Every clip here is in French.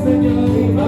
Seigneur,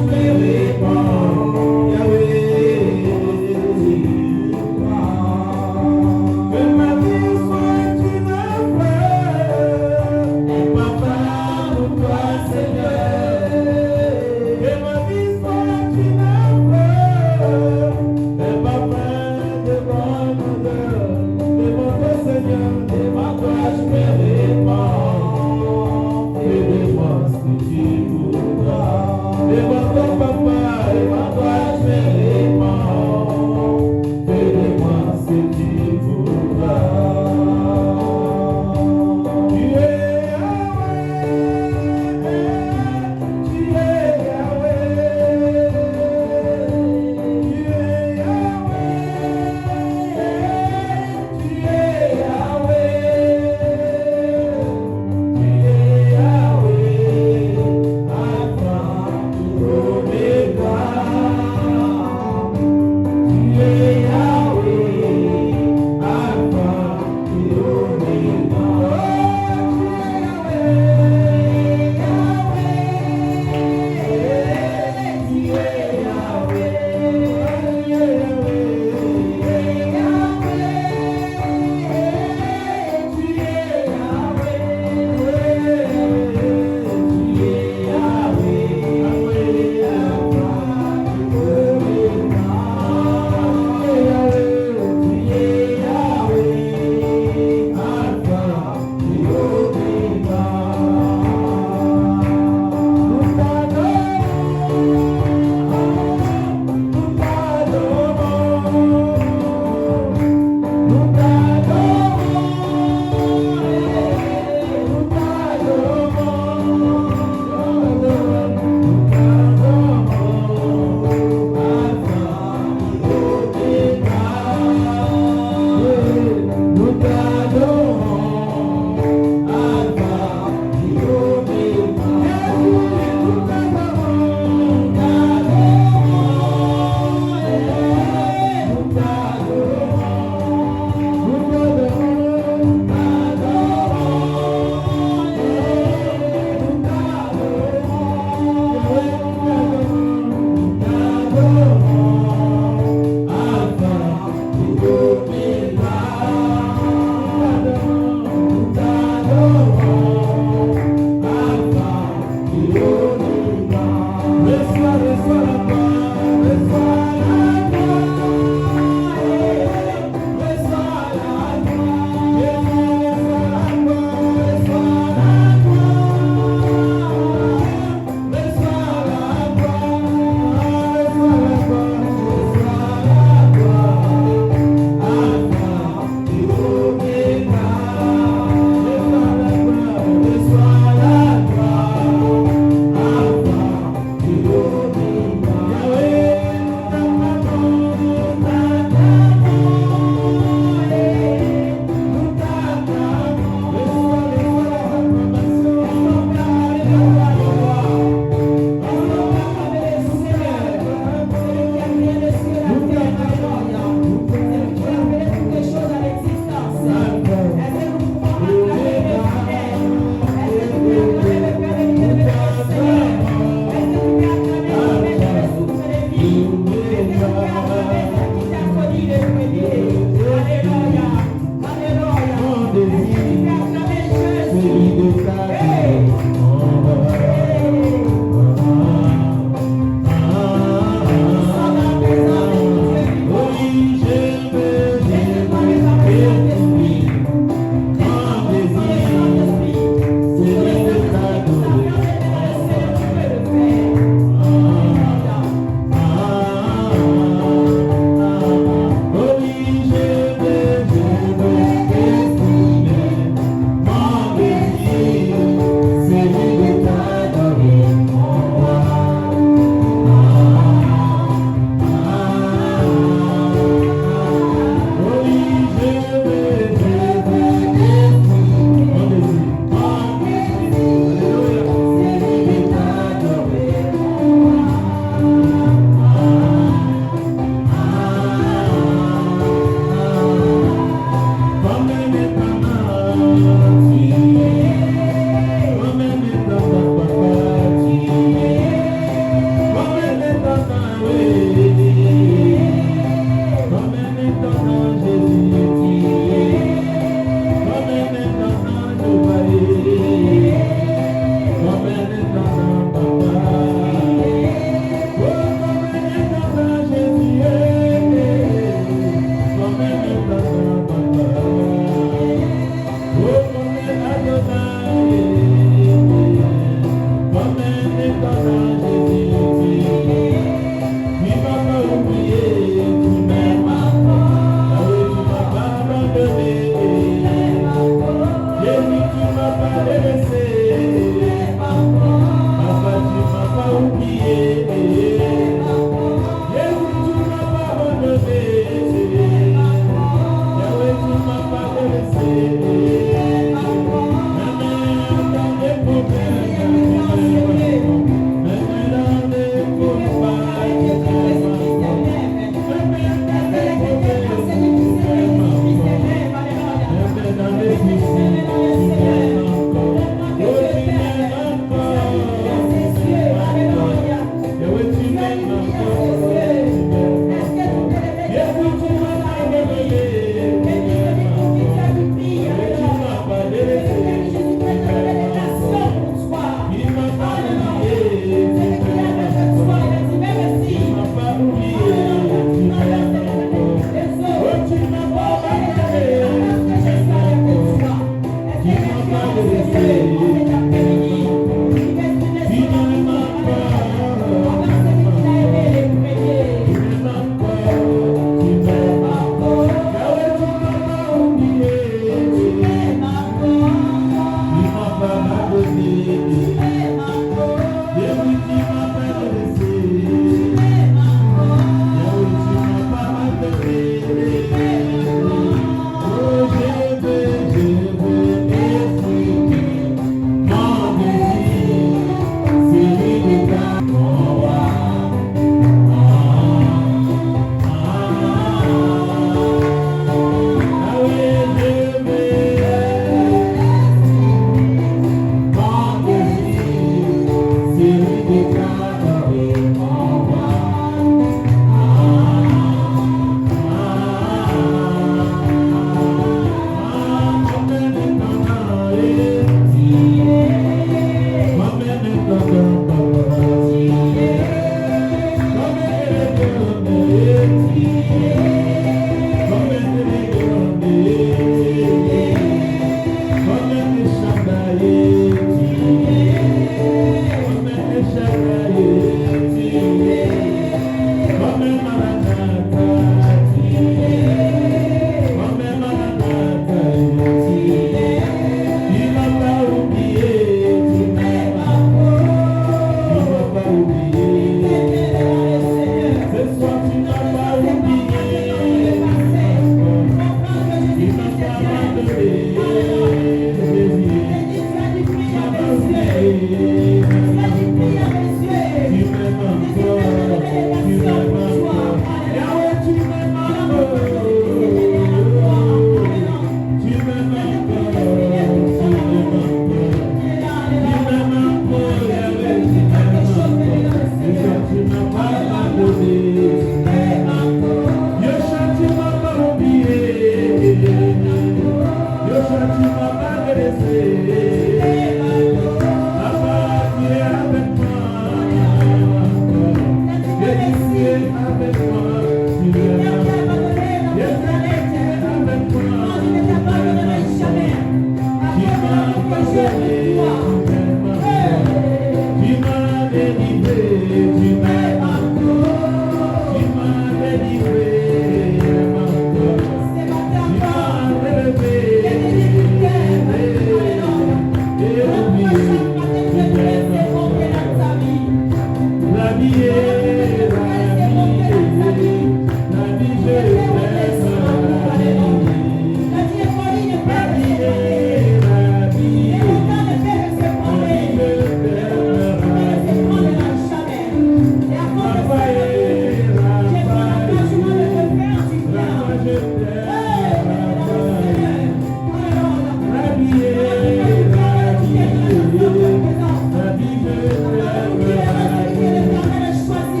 Choisi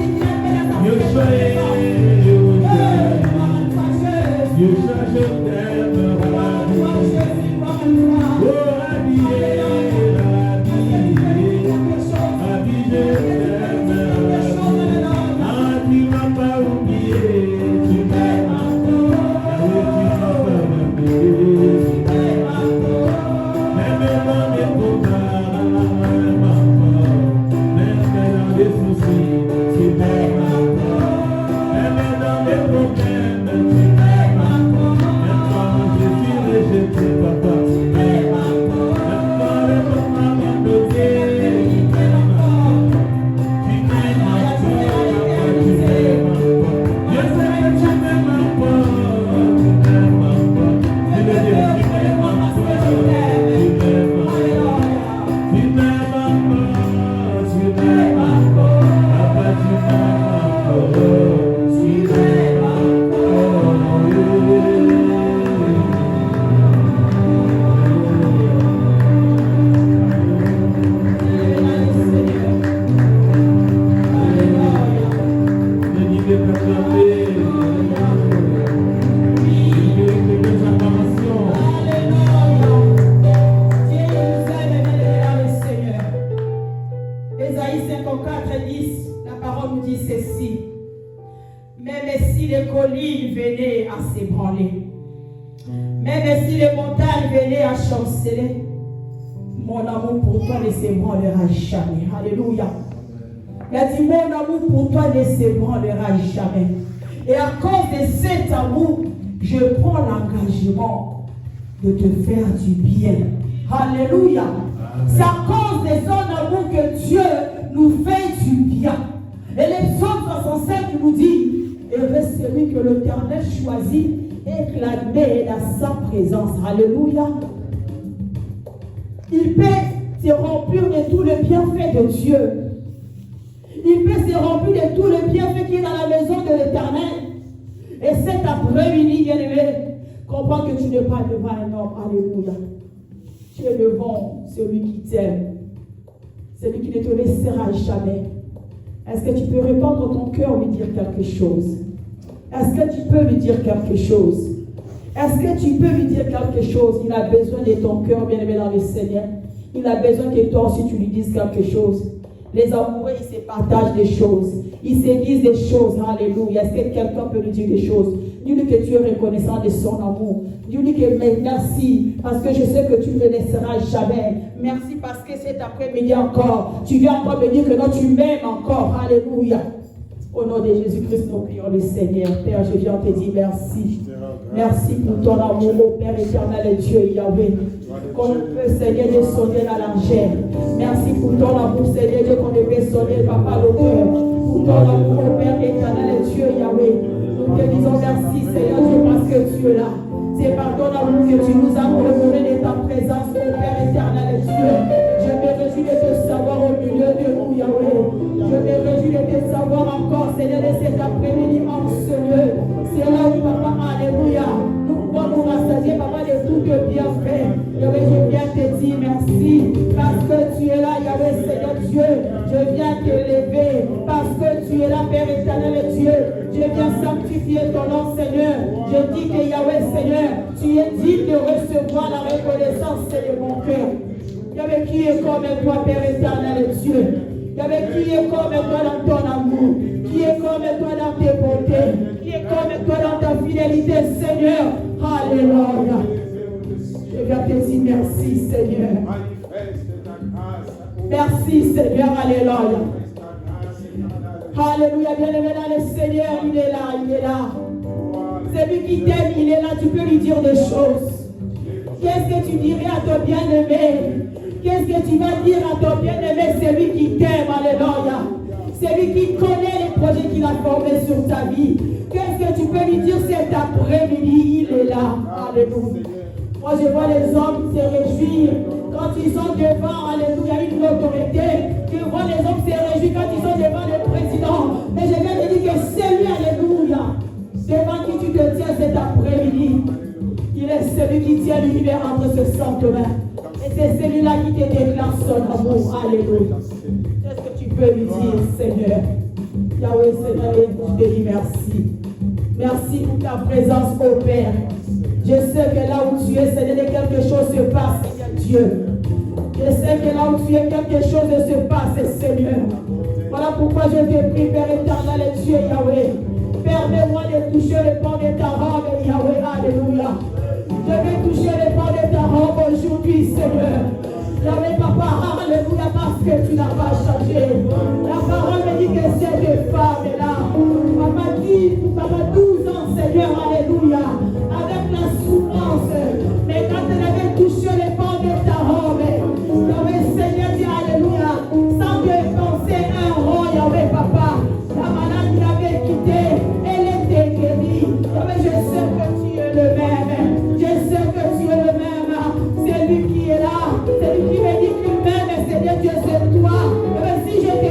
Ésaïe 54:10, la parole nous dit ceci. Même si les collines venaient à s'ébranler, même si les montagnes venaient à chanceler, mon amour pour toi ne s'ébranlera jamais. Alléluia. Il a dit, mon amour pour toi ne s'ébranlera jamais. Et à cause de cet amour, je prends l'engagement de te faire du bien. Alléluia. C'est à cause de son amour que Dieu nous fait du bien. Et les Psaumes 65 nous dit, heureux celui que l'Éternel choisit et clamé dans sa présence. Alléluia. Il peut se remplir de tout le bienfait de Dieu. Il peut se remplir de tout le bienfait qui est dans la maison de l'Éternel. Et cet après-midi, bien-aimé, comprends que tu n'es pas devant un homme. Alléluia. Tu es devant celui qui t'aime. Celui qui ne te laissera jamais. Est-ce que tu peux répandre ton cœur, lui dire quelque chose? Est-ce que tu peux lui dire quelque chose? Est-ce que tu peux lui dire quelque chose? Il a besoin de ton cœur, bien-aimé dans le Seigneur. Il a besoin que toi aussi tu lui dises quelque chose. Les amoureux, ils se partagent des choses. Ils se disent des choses. Alléluia. Est-ce que quelqu'un peut lui dire des choses? Dis-lui que tu es reconnaissant de son amour. Dis-lui que merci parce que je sais que tu ne me laisseras jamais. Merci parce que cet après-midi encore, tu viens encore me dire que non, tu m'aimes encore. Alléluia. Au nom de Jésus-Christ, nous prions le Seigneur. Père, je viens te dire merci. Merci pour ton amour, mon Père éternel et Dieu Yahweh. Qu'on peut, Seigneur, descendre dans l'argent. Merci pour ton amour, Seigneur, Dieu, qu'on peut sonner, Papa, le cœur. Pour ton amour, mon Père éternel et Dieu Yahweh. Nous te disons merci, Seigneur Dieu, parce que tu es là. C'est par ton amour que tu nous as honoré de ta présence, mon Père éternel et Dieu. Je me réjouis de te savoir au milieu de nous, Yahweh. Je me réjouis de te savoir encore, Seigneur, de cet après-midi en ce lieu. C'est là où, Papa, alléluia, nous pouvons nous rassasier, Papa, de tout que bien fait. Yahweh, je viens te dire merci, parce que tu es là, Yahweh, Seigneur Dieu. Je viens te lever, parce que tu es là, Père éternel et Dieu. Je viens sanctifier ton nom, Seigneur. Je dis que, Yahweh, Seigneur, tu es digne de recevoir la reconnaissance de mon cœur. Yahweh, qui est comme toi, Père éternel et Dieu. Yahweh, qui est comme toi dans ton amour, qui est comme toi dans tes bontés, qui est comme toi dans ta fidélité, Seigneur. Alléluia. Je viens te dire merci, Seigneur. Merci, Seigneur. Alléluia. Alléluia. Bien-aimé dans le Seigneur, il est là, il est là. Celui qui t'aime, il est là. Tu peux lui dire des choses. Qu'est-ce que tu dirais à ton bien-aimé? Qu'est-ce que tu vas dire à ton bien-aimé, celui qui t'aime, alléluia, celui qui connaît les projets qu'il a formés sur ta vie? Qu'est-ce que tu peux lui dire cet après-midi? Il est là, alléluia. Moi, je vois les hommes se réjouir quand ils sont devant, alléluia, une autorité. Je vois les hommes se réjouir quand ils sont devant le président. Mais je viens de dire que c'est lui, alléluia, devant qui tu te tiens cet après-midi. Il est celui qui tient l'univers entre ses saintes mains. Et c'est celui-là qui te déclare son amour. Alléluia. Qu'est-ce que tu peux lui dire, Seigneur? Yahweh, Seigneur, je te dis merci. Merci pour ta présence, ô Père. Je sais que là où tu es, Seigneur, quelque chose se passe, Seigneur Dieu. Je sais que là où tu es, quelque chose se passe, Seigneur. Voilà pourquoi je te prie, Père éternel et Dieu, Yahweh. Permets-moi de toucher le pan de ta robe, Yahweh. Alléluia. Je vais toucher les pas de ta robe aujourd'hui, Seigneur. Yahweh, Papa, alléluia, parce que tu n'as pas changé. La parole me dit que cette femme est là. Papa dit, Papa, 12 ans, Seigneur, alléluia, avec la souffrance. Mais quand elle avait touché les pas de ta robe, Yahweh, Seigneur, dit alléluia, sans dépenser un rond, Yahweh, Papa, la maladie l'avait quitté, elle était guérie. Yahweh, je sais que tu es le même. Je sais que tu es le même. C'est lui qui est là. C'est lui qui me dit qu'il m'aime. Seigneur Dieu, c'est toi. Et si je te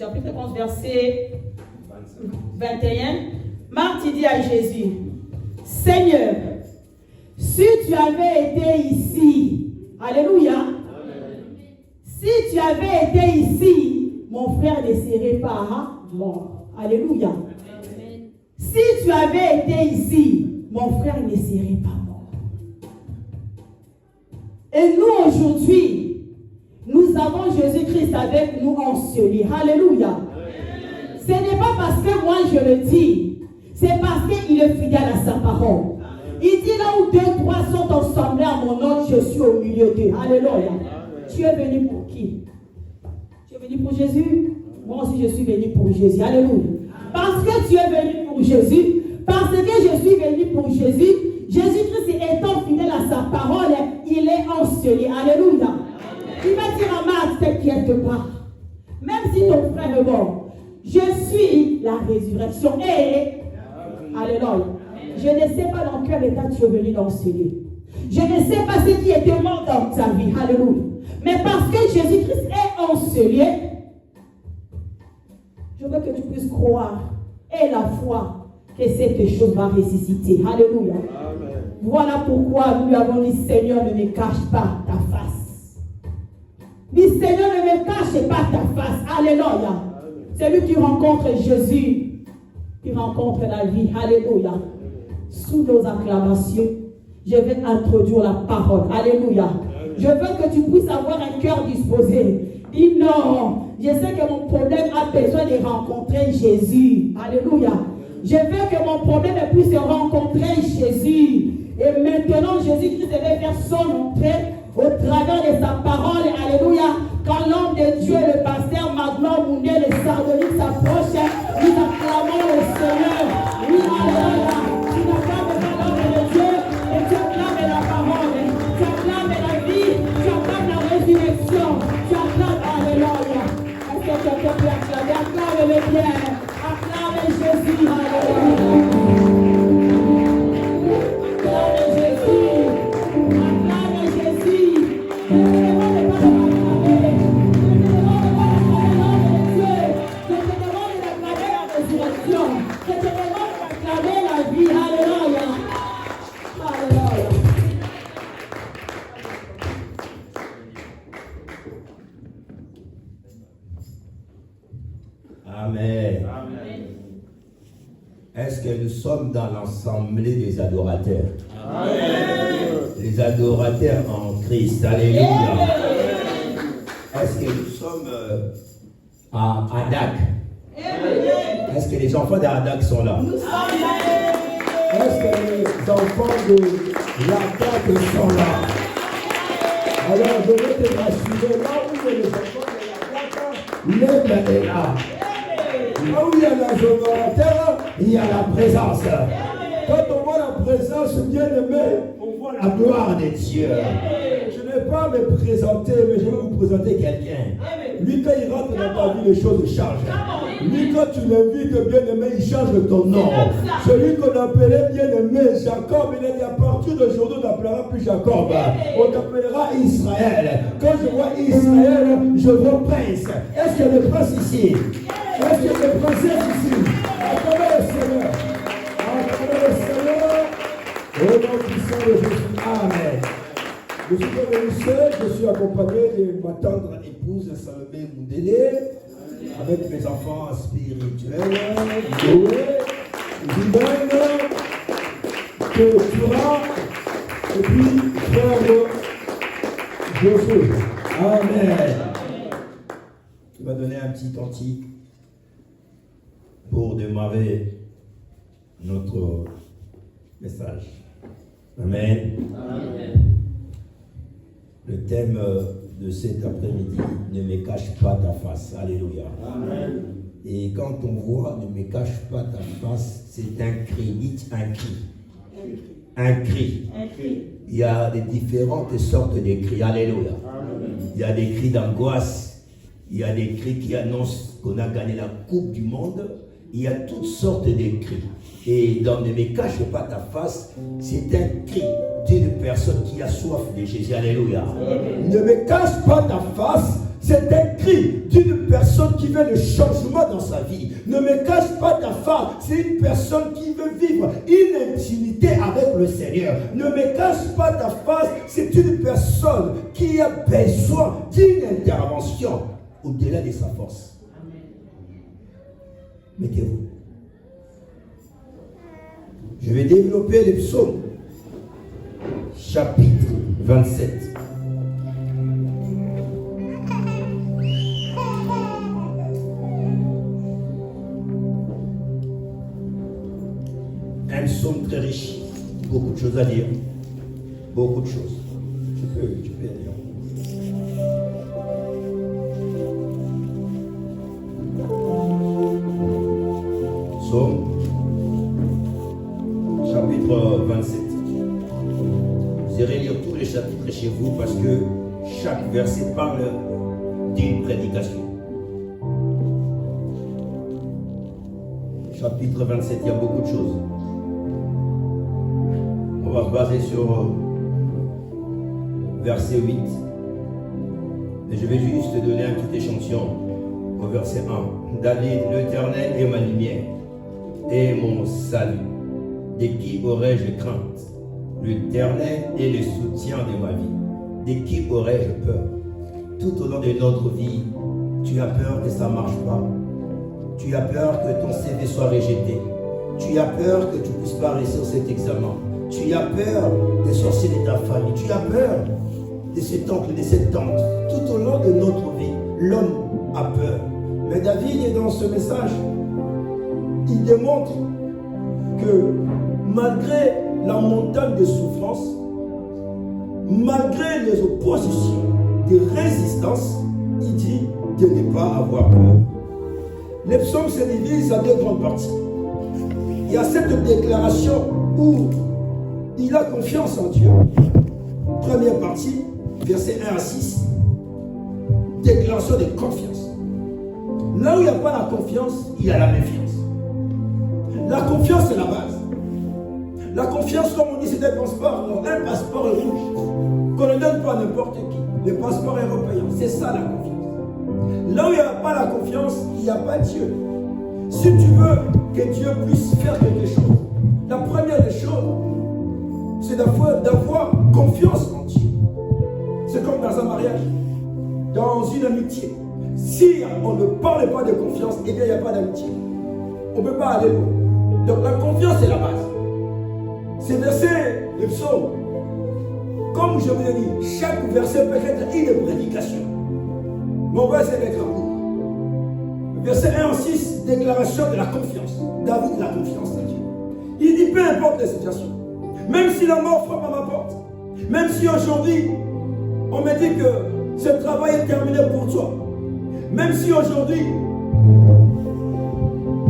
Chapitre 11, verset 21. Marthe dit à Jésus, Seigneur, si tu avais été ici, alléluia, si tu avais été ici, mon frère ne serait pas mort. Alléluia. Si tu avais été ici, mon frère ne serait pas mort. Et nous aujourd'hui, nous avons Jésus-Christ avec nous enseveli. Alléluia. Ce n'est pas parce que moi je le dis, c'est parce qu'il est fidèle à sa parole. Il dit là où 2, 3 sont ensemblés à mon nom, je suis au milieu d'eux. Alléluia. Tu es venu pour qui? Tu es venu pour Jésus? Moi aussi je suis venu pour Jésus. Alléluia. Parce que tu es venu pour Jésus, parce que je suis venu pour Jésus, Jésus-Christ étant fidèle à sa parole, il est enseveli. Alléluia. Il va dire à Marthe, t'inquiète pas. Même si ton frère est mort, je suis la résurrection. Et, alléluia. Je ne sais pas dans quel état tu es venu d'enseigner. Je ne sais pas ce qui était mort dans ta vie. Alléluia. Mais parce que Jésus-Christ est enseveli, je veux que tu puisses croire et la foi que cette chose va ressusciter. Alléluia. Amen. Voilà pourquoi nous lui avons dit, Seigneur, ne me cache pas ta face. Dis, Seigneur, ne me cache pas ta face. Alléluia. Celui qui rencontre Jésus, qui rencontre la vie. Alléluia. Sous nos acclamations, je vais introduire la parole. Alléluia. Je veux que tu puisses avoir un cœur disposé. Dis non, je sais que mon problème a besoin de rencontrer Jésus. Alléluia. Je veux que mon problème puisse rencontrer Jésus. Et maintenant, Jésus-Christ devait faire son entrée au travers de sa parole. Alléluia. Quand l'homme de Dieu, le pasteur Magnon Moundé, le sardonique s'approche, nous acclamons le Seigneur. Oui, alléluia. Tu n'acclames pas l'homme de Dieu, et tu acclames la parole. Tu acclames la vie, tu acclames la résurrection. Tu acclames, alléluia. Est-ce que quelqu'un peut acclamer? Acclame-le bien. Acclame Jésus, alléluia. Amen. Amen. Est-ce que nous sommes dans l'assemblée des adorateurs? Amen. Les adorateurs en Christ. Alléluia. Est-ce que nous sommes à Adak? Est-ce que les enfants d'Adak sont là? Est-ce que les enfants de l'Adak sont là? Alors je vais te rassurer, là où les enfants de l'Adak, l'œuvre est là. Là où il y a l'adorateur, il y a la présence. Quand on voit la présence bien-aimée, on voit la gloire de Dieu. Je ne vais pas me présenter, mais je vais vous présenter quelqu'un. Lui, quand il rentre dans ta vie, les choses changent. Lui, quand tu l'invites bien-aimé, il change ton nom. Celui qu'on appelait bien-aimé, Jacob, il a dit à partir d'aujourd'hui, on n'appellera plus Jacob. On t'appellera Israël. Quand je vois Israël, je vois prince. Est-ce qu'il y a des princes ici? Est-ce qu'il y a des princesses ici? Acclamez le Seigneur. Acclamez le Seigneur. Au nom puissant de Jésus. Amen. Je suis pas venu seul, je suis accompagné de ma tendre épouse Salomé Moundélé, avec mes enfants spirituels, Noé, Zidane, Ketura, et puis frère Josué. Amen. Tu vas donner un petit cantique pour démarrer notre message. Amen. Amen. Le thème de cet après-midi, ne me cache pas ta face. Alléluia. Amen. Et quand on voit ne me cache pas ta face, c'est un cri. Dites un cri. Un cri. Un cri. Il y a des différentes sortes de cris. Alléluia. Amen. Il y a des cris d'angoisse. Il y a des cris qui annoncent qu'on a gagné la Coupe du Monde. Il y a toutes sortes de cris. Et dans ne me cache pas ta face, c'est un cri d'une personne qui a soif de Jésus. Alléluia. Ne me cache pas ta face, c'est un cri d'une personne qui veut le changement dans sa vie. Ne me cache pas ta face, c'est une personne qui veut vivre une intimité avec le Seigneur. Ne me cache pas ta face. C'est une personne qui a besoin d'une intervention au-delà de sa force. Mettez-vous. Je vais développer les psaumes. Chapitre 27. Un psaume très riche. Beaucoup de choses à dire. Beaucoup de choses. Tu peux dire. Psaume, chapitre 27. Vous irez lire tous les chapitres chez vous parce que chaque verset parle d'une prédication. Chapitre 27, il y a beaucoup de choses. On va se baser sur verset 8. Et je vais juste te donner un petit échantillon au verset 1. David, l'Éternel est ma lumière et mon salut. De qui aurais-je crainte? L'Éternel est le soutien de ma vie. De qui aurais-je peur? Tout au long de notre vie, tu as peur que ça ne marche pas. Tu as peur que ton CV soit rejeté. Tu as peur que tu ne puisses pas réussir cet examen. Tu as peur des sorciers de ta famille. Tu as peur de cet oncle, de cette tante. Tout au long de notre vie, l'homme a peur. Mais David est dans ce message. Il démontre que malgré la montagne de souffrance, malgré les oppositions, des résistances, il dit de ne pas avoir peur. Les psaumes se divisent en deux grandes parties. Il y a cette déclaration où il a confiance en Dieu. Première partie, versets 1 à 6. Déclaration de confiance. Là où il n'y a pas la confiance, il y a la méfiance. La confiance, c'est la base. La confiance, comme on dit, c'est un passeport rouge qu'on ne donne pas à n'importe qui. Le passeport européen, c'est ça la confiance. Là où il n'y a pas la confiance, il n'y a pas Dieu. Si tu veux que Dieu puisse faire quelque chose, la première des choses, c'est d'avoir confiance en Dieu. C'est comme dans un mariage, dans une amitié. Si on ne parle pas de confiance, eh bien il n'y a pas d'amitié. On ne peut pas aller loin. Donc la confiance est la base. Ces versets de psaume, comme je vous l'ai dit, chaque verset peut être une prédication. Mon verset va être court. Verset 1 à 6, déclaration de la confiance. David, la confiance en Dieu. Il dit peu importe les situations. Même si la mort frappe à ma porte, même si aujourd'hui on me dit que ce travail est terminé pour toi, même si aujourd'hui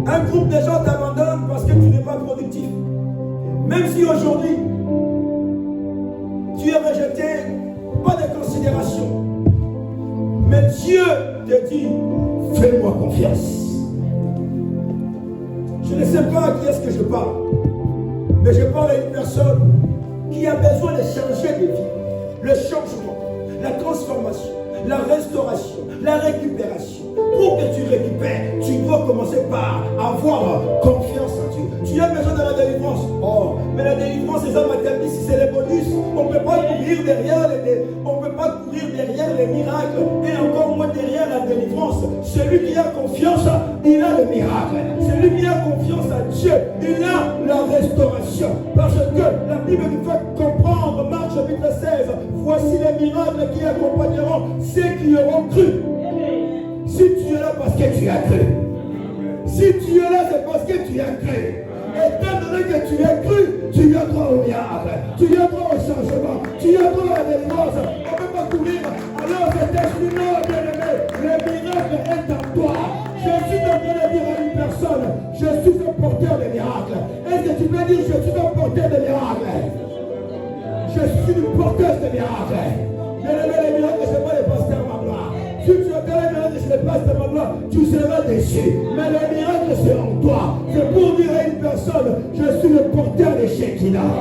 un groupe de gens t'abandonne parce que tu n'es pas productif, même si aujourd'hui tu es rejeté, pas de considération, mais Dieu te dit, fais-moi confiance. Je ne sais pas à qui est-ce que je parle, mais je parle à une personne qui a besoin de changer de vie. Le changement, la transformation, la restauration, la récupération. Pour que tu récupères, tu dois commencer par avoir confiance en Dieu. Tu as besoin de la délivrance. Oh, mais la délivrance, les hommes attendent si c'est les bonus. On ne peut pas courir derrière les miracles et encore moins derrière la délivrance. Celui qui a confiance, il a le miracle. Celui qui a confiance à Dieu, il a la restauration. Parce que la Bible nous fait comprendre, Marc chapitre 16, voici les miracles qui accompagneront ceux qui auront cru. Si tu es là parce que tu as cru. Si tu es là, c'est parce que tu as cru. Étant donné que tu as cru, tu as droit au miracle. Tu as droit au changement. Tu as droit à la délivrance. On ne peut pas courir. Alors cet esprit, non, bien-aimé, le miracle est en toi. Je suis en train de dire à une personne, je suis un porteur de miracles. Est-ce que tu peux dire, je suis un porteur de miracles? Je suis une porteuse de miracles. Bien-aimé, les miracles, ce n'est pas les pasteurs Magloire. Si tu as les miracles chez les pasteurs Magloire, tu seras déçu. Mais les miracles, c'est en toi. C'est pour dire à une personne, je suis le porteur de Shekinah.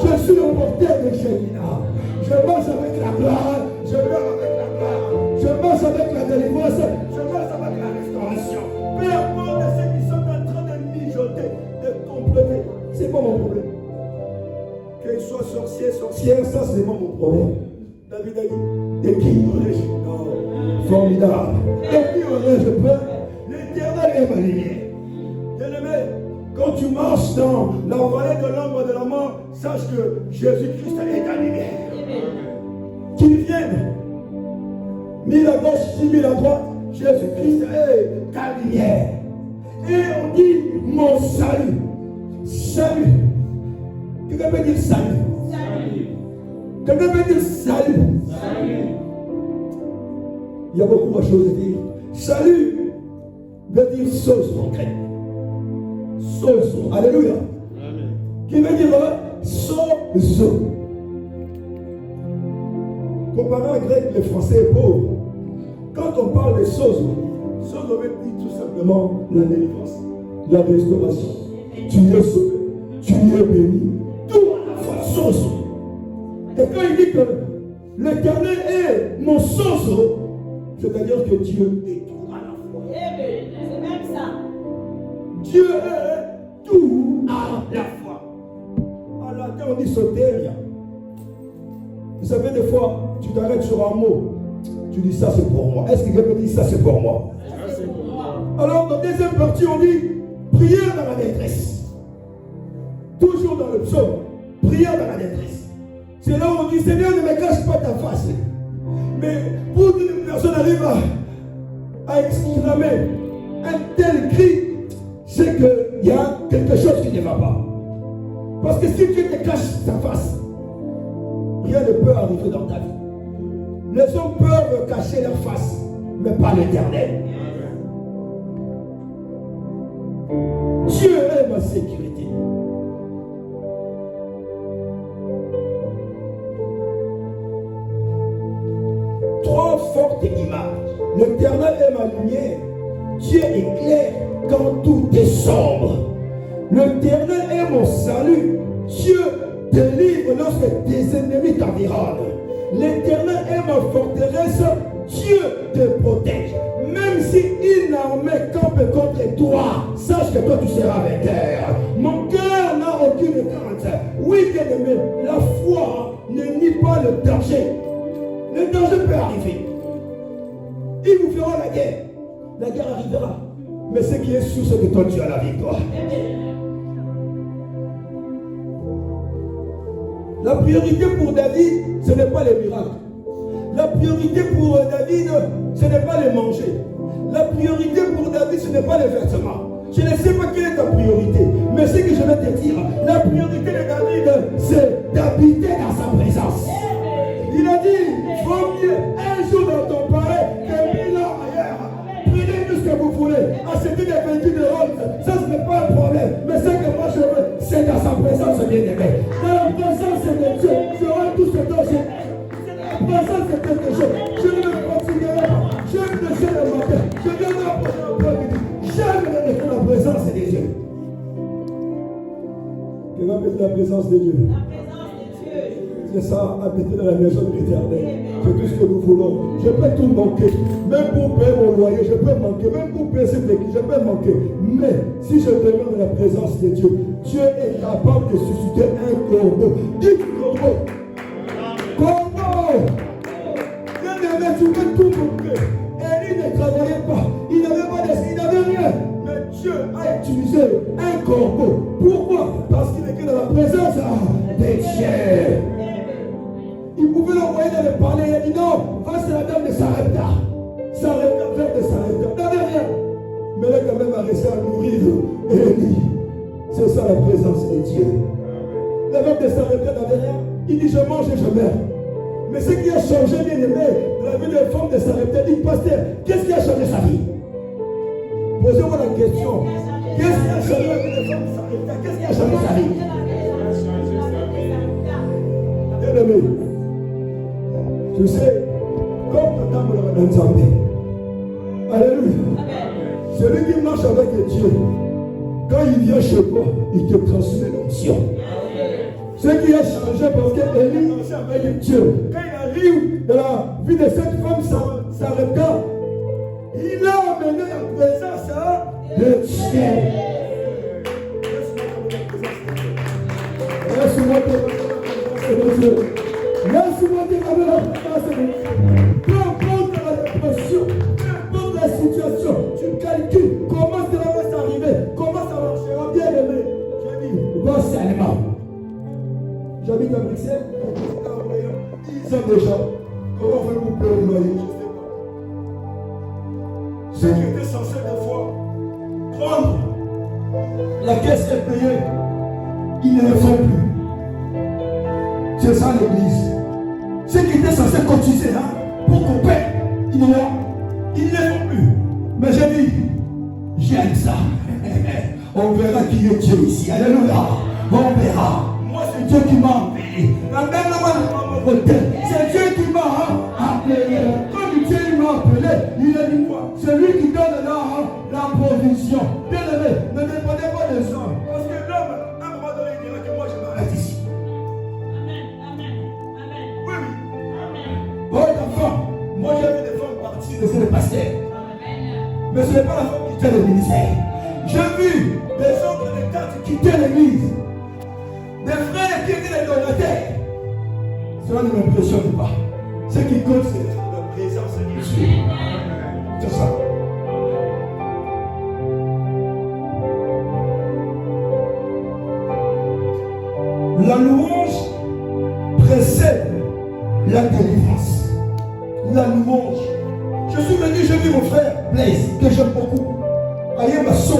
Je suis le porteur de Shekinah. Je marche avec la gloire. Je meurs avec la gloire. Je marche avec la délivrance. Je marche avec la restauration. Peu importe ceux qui sont en train de mijoter, de comploter. sois sorcier, sorcière, ça c'est pas mon problème. David a dit, et qui aurais-je? Non, formidable. Et qui aurais-je peur? L'Éternel est ma lumière. Bien-aimé, quand tu marches dans la vallée de l'ombre de la mort, sache que Jésus-Christ est ta lumière. Qu'il vienne, mille à gauche, 10 000 à droite, Jésus-Christ est ta lumière. Et on dit mon salut. Salut. Quelqu'un peut dire salut. Salut. Quelqu'un peut dire salut. Salut. Il y a beaucoup de choses à dire. Salut veut dire sauce en grec. Sauce. Alléluia. Amen. Qui veut dire sauce. Comparant le grec, le français est pauvre. Quand on parle de sauce veut dire tout simplement la délivrance, la restauration. Tu es sauvé, tu es béni, tout à la fois sauce. Et quand il dit que l'Éternel est mon sauce, c'est-à-dire que Dieu est tout à la fois. C'est même ça. Dieu est tout à la fois. En latin, on dit soteria. Vous savez, des fois, tu t'arrêtes sur un mot, tu dis ça c'est pour moi. Est-ce que quelqu'un dit ça c'est pour moi? Alors, dans la deuxième partie, on dit prière dans la détresse. Toujours dans le psaume, prière dans la détresse. C'est là où on dit Seigneur, ne me cache pas ta face. Mais pour qu'une personne arrive à exclamer un tel cri, c'est qu'il y a quelque chose qui ne va pas. Parce que si tu te caches ta face, rien ne peut arriver dans ta vie. Les hommes peuvent cacher leur face, mais pas l'Éternel. Dieu est ma sécurité. Trois fortes images. L'Éternel est ma lumière. Dieu éclaire quand tout est sombre. L'Éternel est mon salut. Dieu délivre lorsque tes ennemis t'environnent. L'Éternel est ma forteresse. Dieu te protège. Même si une armée campe contre toi, sache que toi tu seras vainqueur. Mon cœur n'a aucune crainte. Oui, bien-aimé, la foi ne nie pas le danger. Le danger peut arriver. Il vous fera la guerre. La guerre arrivera. Mais ce qui est sûr, c'est que toi tu as la victoire. La priorité pour David, ce n'est pas les miracles. La priorité pour David, ce n'est pas les manger. La priorité pour David, ce n'est pas les vêtements. Je ne sais pas quelle est ta priorité, mais ce que je vais te dire, la priorité de David, c'est d'habiter dans sa présence. Il a dit, vaut mieux un jour dans ton palais que 1000 ans ailleurs. Prenez tout ce que vous voulez, achetez des vêtements de Rolls, ça ce n'est pas un problème. Mais ce que moi je veux, c'est dans sa présence, bien-aimé. Dans la présence de Dieu, j'aurai tout ce dont j'ai. La présence de quelque chose. Je ne me fatiguerai pas. J'aime le ciel le matin. Je viens d'approcher l'après-midi. J'aime la présence de Dieu. Que va mettre la présence de Dieu? La présence de Dieu. C'est ça, habiter dans la maison de l'Éternel. C'est tout ce que nous voulons. Je peux tout manquer. Même pour payer mon loyer, je peux manquer. Même pour payer cette équipe, je peux manquer. Mais si je demeure dans la présence de Dieu, Dieu est capable de susciter un corbeau. Dis corbeau. Corbeau. Bien-aimé, tu peux tout manquer. Élie ne travaillait pas. Il n'avait pas d'esprit, il n'avait rien. Mais Dieu a utilisé un corbeau. Pourquoi? Parce qu'il était dans la présence des Dieu. Il pouvait l'envoyer dans le palais. Il a dit non, va c'est la dame de Sarepta. Sarepta, frère de Sarepta. Il n'avait rien. Mais là, quand même, a resté à nourrir Élie. C'est ça la présence de Dieu. La dame de Sarepta n'avait rien. Il dit je mange et je meurs. Mais ce qui a changé, bien aimé, la vie de la femme de Sarepta, dit pasteur, qu'est-ce qui a changé sa vie? Posez-moi la question. Qu'est-ce qui a changé la vie de la femme de Sarepta? Qu'est-ce qui a changé sa vie? Bien aimé, tu sais, comme ta dame le Nzambé. Alléluia. Celui qui marche avec Dieu, quand il vient chez toi, il te transmet l'onction. Ce qui a changé parce qu'Élie marchait avec Dieu. Quand il arrive dans la vie de cette femme Sarepta, il a amené la présence de Dieu. Laisse-moi te J'habite à Bruxelles. Ils savent déjà. Comment on fait pour payer le loyer? Je sais pas. Ceux qui étaient censés des fois prendre la caisse est payée, ils ne le font plus. C'est ça l'église. Ceux qui étaient censés cotiser pour qu'on paie, ils ne le font plus. Mais j'ai dit, j'aime ça. On verra qui est Dieu ici. Alléluia. On verra. Moi, c'est Dieu qui m'a appelé. C'est Dieu qui m'a appelé. Comme Dieu m'a appelé, il a dit quoi? C'est lui qui donne la provision. Bien aimé, ne dépendez pas des hommes. Parce que l'homme, à un moment donné, il dira que moi, je m'arrête ici. Amen. Oui. Amen. Oh, la femme. Moi, j'ai vu des femmes partir de ce pasteur. Mais ce n'est pas la femme qui quitte le ministère. J'ai vu des hommes et des tantes quitter l'église. Des frères qui étaient les donateurs. Cela ne m'impressionne pas. Ce qui compte, c'est la présence de Dieu. C'est ça. La louange précède la délivrance. La louange. Je suis venu, j'ai vu mon frère Blaise, que j'aime beaucoup. Aïe ma soeur.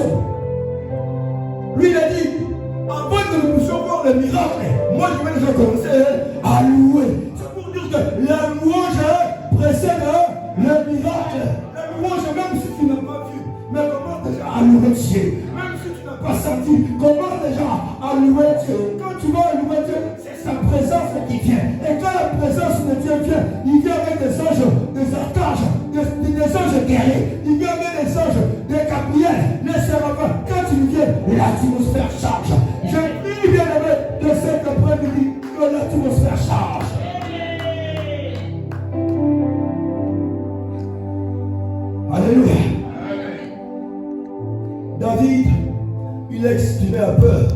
Lui, il a dit, avant que nous puissions voir le miracle, moi je vais déjà commencer à louer. C'est pour dire que la louange précède le miracle. La louange, même si tu n'as pas vu, mais comment déjà à louer Dieu. Même si tu n'as pas senti, comment déjà à louer Dieu. Quand tu vas louer Dieu, c'est sa présence qui vient. Et quand la présence de Dieu vient, il vient avec des anges, des archanges, des anges guerriers. Il vient avec des anges, des Gabriel, les séraphins. Quand tu viens, l'atmosphère change. Je prie bien aimé que cet après-midi, que l'atmosphère change. Alléluia. David, il a exprimé la peur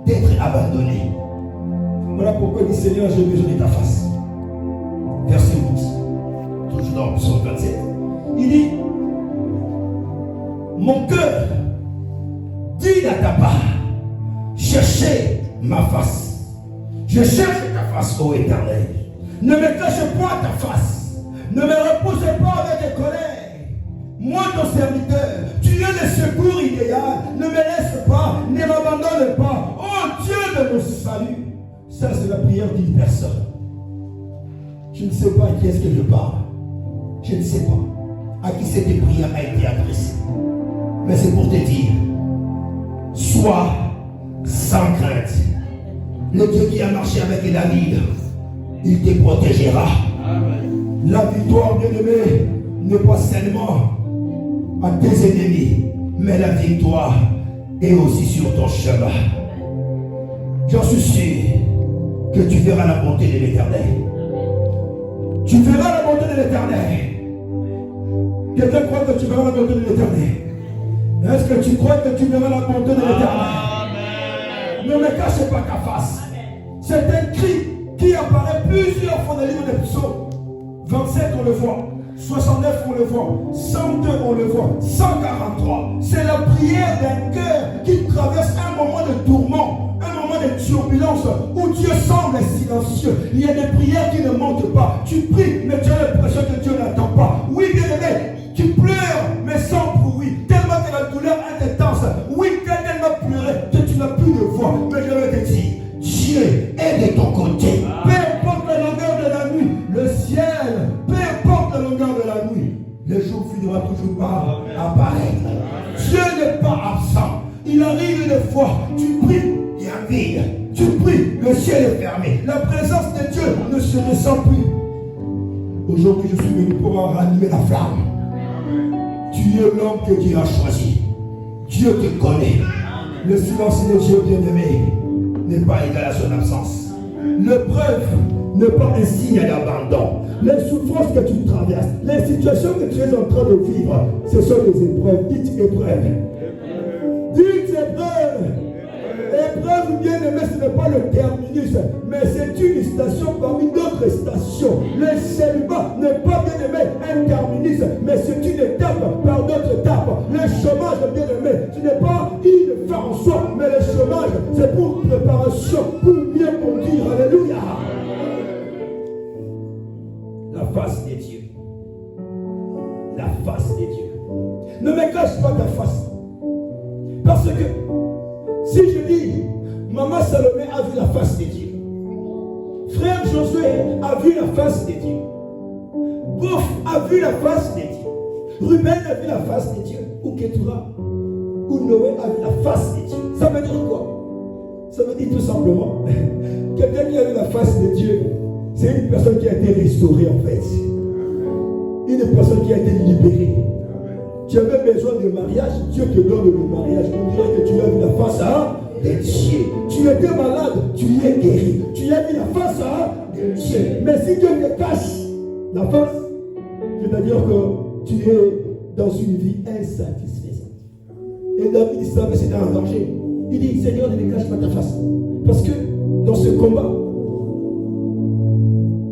d'être abandonné. Voilà pourquoi il dit Seigneur, j'ai besoin de ta face. Verset 8. Toujours dans le psaume 27. Il dit mon cœur dit à ta part, cherchez ma face. Je cherche ta face, ô Éternel. Ne me cache point ta face. Ne me repousse pas avec tes colères. Moi, ton serviteur, tu es le secours idéal. Ne me laisse pas, ne m'abandonne pas. Oh Dieu de mon salut. Ça, c'est la prière d'une personne. Je ne sais pas à qui est-ce que je parle. Je ne sais pas à qui cette prière a été adressée. Mais c'est pour te dire, sois sans crainte. Le Dieu qui a marché avec David, il te protégera. La victoire, bien-aimée, n'est pas seulement à tes ennemis, mais la victoire est aussi sur ton chemin. J'en suis sûr que tu verras la bonté de l'Éternel. Tu verras la bonté de l'Éternel. Quelqu'un croit que tu verras la bonté de l'Éternel? Est-ce que tu crois que tu verras la bonté de l'Éternel? Ne me cache pas ta face. C'est un cri qui apparaît plusieurs fois dans le livre des psaumes. 27 on le voit, 69 on le voit, 102 on le voit, 143. C'est la prière d'un cœur qui traverse un moment de tourment, un moment de turbulence où Dieu semble silencieux. Il y a des prières qui ne montent pas. Tu pries, mais tu as l'impression que Dieu n'attend pas. Oui, bien aimé, tu pleures, mais sans bruit, tellement que la douleur est intense. Oui, tu as tellement pleuré que tu n'as plus de voix. Mais je vais te dire, Dieu est de ton côté. Peu importe la longueur de la nuit, le ciel, peu importe la longueur de la nuit, le jour finira toujours par apparaître. Dieu n'est pas absent. Il arrive des fois, tu pries, il y a un vide. Tu pries, le ciel est fermé. La présence de Dieu ne se ressent plus. Aujourd'hui, je suis venu pour ranimer la flamme. Tu es l'homme que Dieu a choisi. Dieu te connaît. Le silence de Dieu bien-aimé n'est pas égal à son absence. L'épreuve n'est pas un signe d'abandon. Les souffrances que tu traverses, les situations que tu es en train de vivre, ce sont des épreuves. Dites épreuves. Dites épreuves. Épreuve bien-aimé, ce n'est pas le terminus, mais c'est une station parmi d'autres stations. Le célibat n'est pas bien-aimé un terminus, mais c'est une étape par d'autres étapes. Le chômage bien-aimé, ce n'est pas une fin en soi, mais le chômage, c'est pour préparation, pour mieux conduire face des dieux. La face des dieux. Ne me cache pas ta face. Parce que si je dis, maman Salomé a vu la face des dieux. Frère Josué a vu la face des dieux. Bof a vu la face des dieux. Ruben a vu la face des dieux. Ou Ketura, ou Noé a vu la face des dieux. Ça veut dire quoi? Ça veut dire tout simplement, quelqu'un qui a vu la face de Dieu, c'est une personne qui a été restaurée en fait. Une personne qui a été libérée. Tu avais besoin de mariage, Dieu te donne le mariage. On dirait que tu as vu la face de Dieu. Tu étais malade, tu es guéri. Tu as vu la face de Dieu. Mais si Dieu te cache la face, c'est-à-dire que tu es dans une vie insatisfaisante. Et David savait que c'était un danger. Il dit, Seigneur, ne me cache pas ta face. Parce que dans ce combat,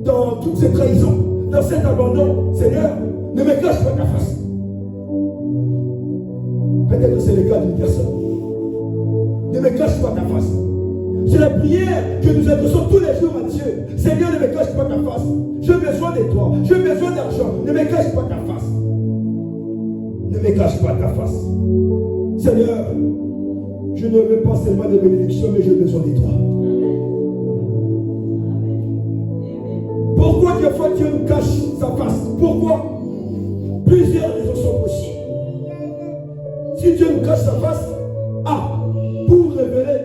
dans toutes ces trahisons, dans cet abandon, Seigneur, ne me cache pas ta face. Peut-être que c'est le cas d'une personne. Ne me cache pas ta face. C'est la prière que nous adressons tous les jours à Dieu. Seigneur, ne me cache pas ta face. J'ai besoin de toi. J'ai besoin d'argent. Ne me cache pas ta face. Ne me cache pas ta face. Seigneur, je ne veux pas seulement des bénédictions, mais j'ai besoin de toi. Pourquoi des fois Dieu nous cache sa face? Pourquoi? Plusieurs raisons sont possibles. Si Dieu nous cache sa face, pour révéler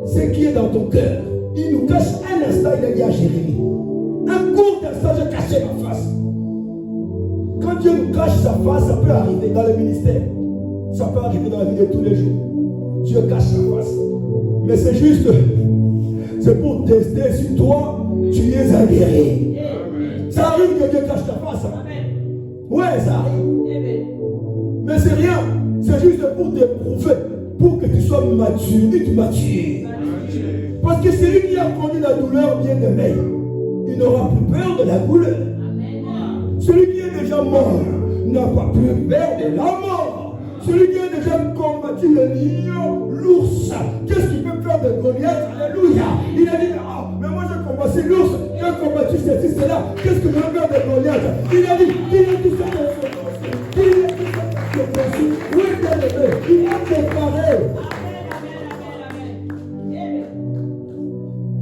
ce qui est dans ton cœur. Il nous cache un instant, il a dit à Jérémie. Un court instant, j'ai caché ma face. Quand Dieu nous cache sa face, ça peut arriver dans le ministère. Ça peut arriver dans la vie de tous les jours. Dieu cache sa face. Mais c'est juste, c'est pour tester si toi, tu es aguerri. Ça arrive que Dieu cache ta face. Ouais, ça arrive. Mais c'est rien. C'est juste pour t'éprouver, pour que tu sois mature, vite mature. Parce que celui qui a connu la douleur bien aimé, il n'aura plus peur de la douleur. Celui qui est déjà mort n'a pas plus peur de la mort. Celui qui a déjà combattu le lion, l'ours, qu'est-ce qu'il peut faire de Goliath? Alléluia. Il a dit, mais moi j'ai combattu l'ours, j'ai combattu ceci, cela. Qu'est-ce que je vais faire de Goliath? Il a dit, tout ça oui, bien aimé, il a préparé.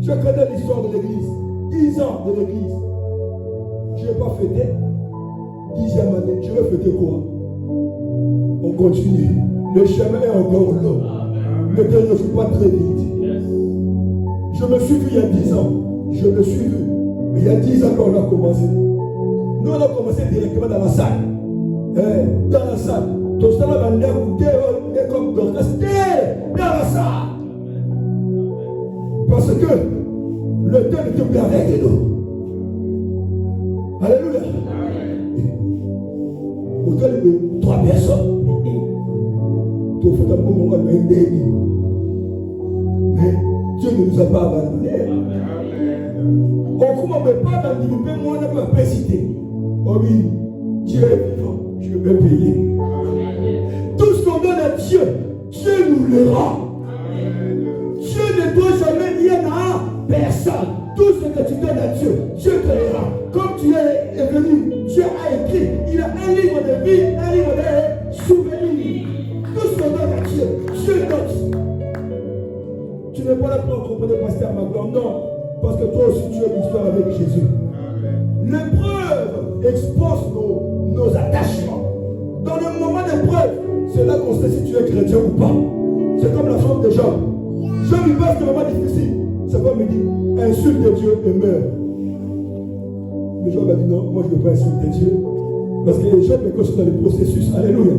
Je connais l'histoire de l'église. 10 ans de l'église. Je n'ai pas fêté. 10e année. Je vais fêter quoi? On continue. Le chemin est encore long. Le temps ne joue pas très vite. Je me suis vu il y a 10 ans. Je me suis vu. Mais il y a 10 ans qu'on a commencé. Nous, on a commencé directement dans la salle. Dans la salle. Tout ça, on a écouté comme Dorcas. Dans la salle. Parce que le temps ne te permet que nous. Alléluia. Autour de 3 personnes. Mais Dieu ne nous a pas abandonnés. On ne peut pas abandonner, moi on n'a pas cité. Oh oui, Dieu est vivant, je vais payer. Tout ce qu'on donne à Dieu, Dieu nous le rend. Dieu ne doit jamais rien à personne. Tout ce que tu donnes à Dieu, Dieu te le rend. Comme tu es venu, Dieu a écrit, il a un livre de vie, un livre de souvenirs. Tout ce qu'on donne à Dieu, Dieu donne. Tu n'es pas là pour accompagner pasteur Magloire, non. Parce que toi aussi tu as une histoire avec Jésus. L'épreuve expose nos attachements. Dans le moment d'épreuve, c'est là qu'on sait si tu es chrétien ou pas. C'est comme la femme de Job. Job il passe des moments difficiles. Sa femme me dit, insulte Dieu et meurt. Mais Job a dit non, moi je ne veux pas insulter Dieu. Parce que Job est conscient dans le processus. Alléluia.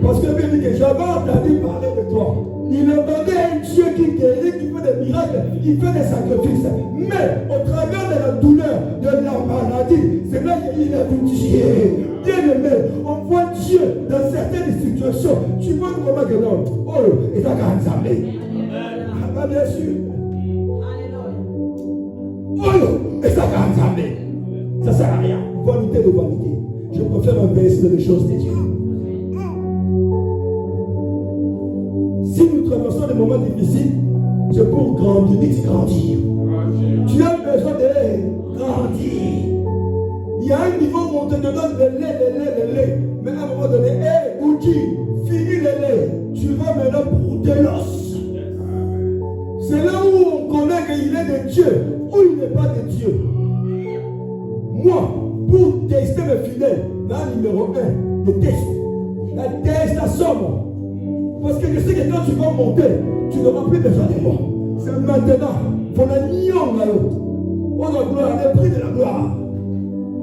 Parce que la Bible dit que j'avais entendu parler de toi. Il entendait un Dieu qui guérit, qui fait des miracles, qui fait des sacrifices. Mais au travers de la douleur, de la maladie, c'est là qu'il a vu Dieu. Bien aimé, on voit Dieu dans certaines situations. Tu vois comment que non. Oh, et ça a ensemble. Ah, bien sûr. Oh, et ça a ensemble. Ça ne sert à rien. Vanité de vanité. Je préfère investir dans les choses de Dieu. Si nous traversons des moments difficiles, c'est pour grandir, vite grandir. Tu as besoin de grandir. y a un niveau où on te donne le lait. Mais à un moment donné, hé, Ouki, finis le lait. Tu vas maintenant pour de l'os. C'est là où on connaît qu'il est de Dieu ou il n'est pas de Dieu. Moi, pour tester mes fidèles, la numéro 1, le test. La testation. Parce que je sais que quand tu vas monter, tu n'auras plus besoin de moi. C'est maintenant. Pour la nion on a gloire, le prix de la gloire.